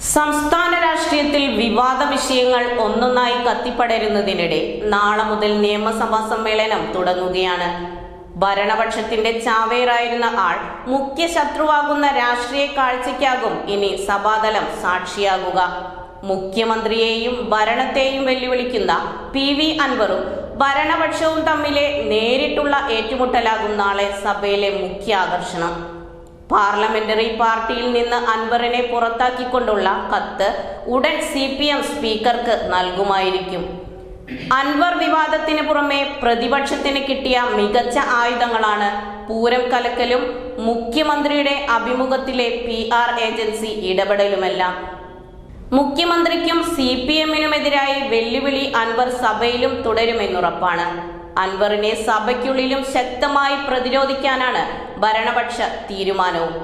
സംസ്ഥാന രാഷ്ട്രീയത്തിൽ വിവാദ വിഷയങ്ങൾ ഒന്നൊന്നായി കത്തിപ്പടരുന്നതിനിടെ നാളെ മുതൽ നിയമസഭാ സമ്മേളനം തുടങ്ങുകയാണ്. ഭരണപക്ഷത്തിന്റെ ചാവേറായിരുന്ന ആൾ മുഖ്യ ശത്രുവാകുന്ന രാഷ്ട്രീയ കാഴ്ചയ്ക്കാകും ഇനി സഭാതലം സാക്ഷിയാകുക. മുഖ്യമന്ത്രിയെയും ഭരണത്തെയും വെല്ലുവിളിക്കുന്ന PV അൻവറും ഭരണപക്ഷവും തമ്മിലെ നേരിട്ടുള്ള ഏറ്റുമുട്ടലാകും നാളെ സഭയിലെ മുഖ്യ ആകർഷണം. പാർലമെന്ററി പാർട്ടിയിൽ നിന്ന് അൻവറിനെ പുറത്താക്കിക്കൊണ്ടുള്ള കത്ത് ഉടൻ CPM സ്പീക്കർക്ക് നൽകുമായിരിക്കും. അൻവർ വിവാദത്തിന് പുറമെ പ്രതിപക്ഷത്തിന് കിട്ടിയ മികച്ച ആയുധങ്ങളാണ് പൂരം കലക്കലും മുഖ്യമന്ത്രിയുടെ അഭിമുഖത്തിലെ PR ഏജൻസി ഇടപെടലുമെല്ലാം. മുഖ്യമന്ത്രിക്കും CPM-നുമെതിരായി വെല്ലുവിളി അൻവർ സഭയിലും തുടരുമെന്നുറപ്പാണ്. അൻവറിനെ സഭയ്ക്കുള്ളിലും ശക്തമായി പ്രതിരോധിക്കാനാണ് ഭരണപക്ഷ തീരുമാനവും.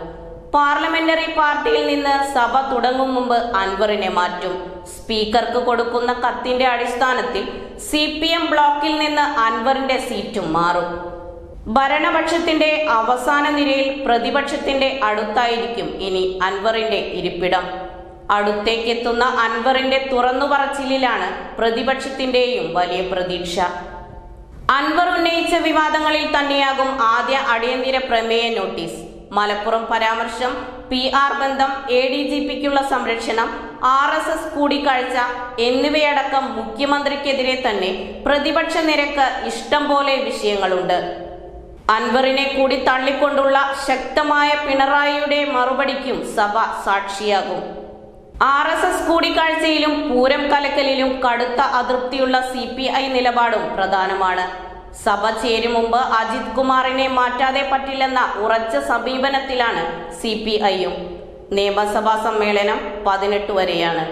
പാർലമെന്ററി പാർട്ടിയിൽ നിന്ന് സഭ തുടങ്ങും മുമ്പ് അൻവറിനെ മാറ്റും. സ്പീക്കർക്ക് കൊടുക്കുന്ന കത്തിന്റെ അടിസ്ഥാനത്തിൽ CPM ബ്ലോക്കിൽ നിന്ന് അൻവറിന്റെ സീറ്റും മാറും. ഭരണപക്ഷത്തിന്റെ അവസാന നിരയിൽ പ്രതിപക്ഷത്തിന്റെ അടുത്തായിരിക്കും ഇനി അൻവറിന്റെ ഇരിപ്പിടം. അടുത്തേക്കെത്തുന്ന അൻവറിന്റെ തുറന്നുപറച്ചിലിലാണ് പ്രതിപക്ഷത്തിന്റെയും വലിയ പ്രതീക്ഷ. അൻവർ ഉന്നയിച്ച വിവാദങ്ങളിൽ തന്നെയാകും ആദ്യ അടിയന്തര പ്രമേയ നോട്ടീസ്. മലപ്പുറം പരാമർശം, PR ബന്ധം, ADGPക്കുള്ള സംരക്ഷണം, RSS കൂടിക്കാഴ്ച എന്നിവയടക്കം മുഖ്യമന്ത്രിക്കെതിരെ തന്നെ പ്രതിപക്ഷ നിരക്ക് ഇഷ്ടം പോലെ വിഷയങ്ങളുണ്ട്. അൻവറിനെ കൂടി തള്ളിക്കൊണ്ടുള്ള ശക്തമായ പിണറായിയുടെ മറുപടിക്കും സഭ സാക്ഷിയാകും. RSS കൂടിക്കാഴ്ചയിലും പൂരം കലക്കലിലും കടുത്ത അതൃപ്തിയുള്ള CPI നിലപാടും പ്രധാനമാണ്. സഭ ചേരും മുമ്പ് അജിത് കുമാറിനെ മാറ്റാതെ പറ്റില്ലെന്ന ഉറച്ച സമീപനത്തിലാണ് CPI-യും. നിയമസഭാ സമ്മേളനം 18 വരെയാണ്.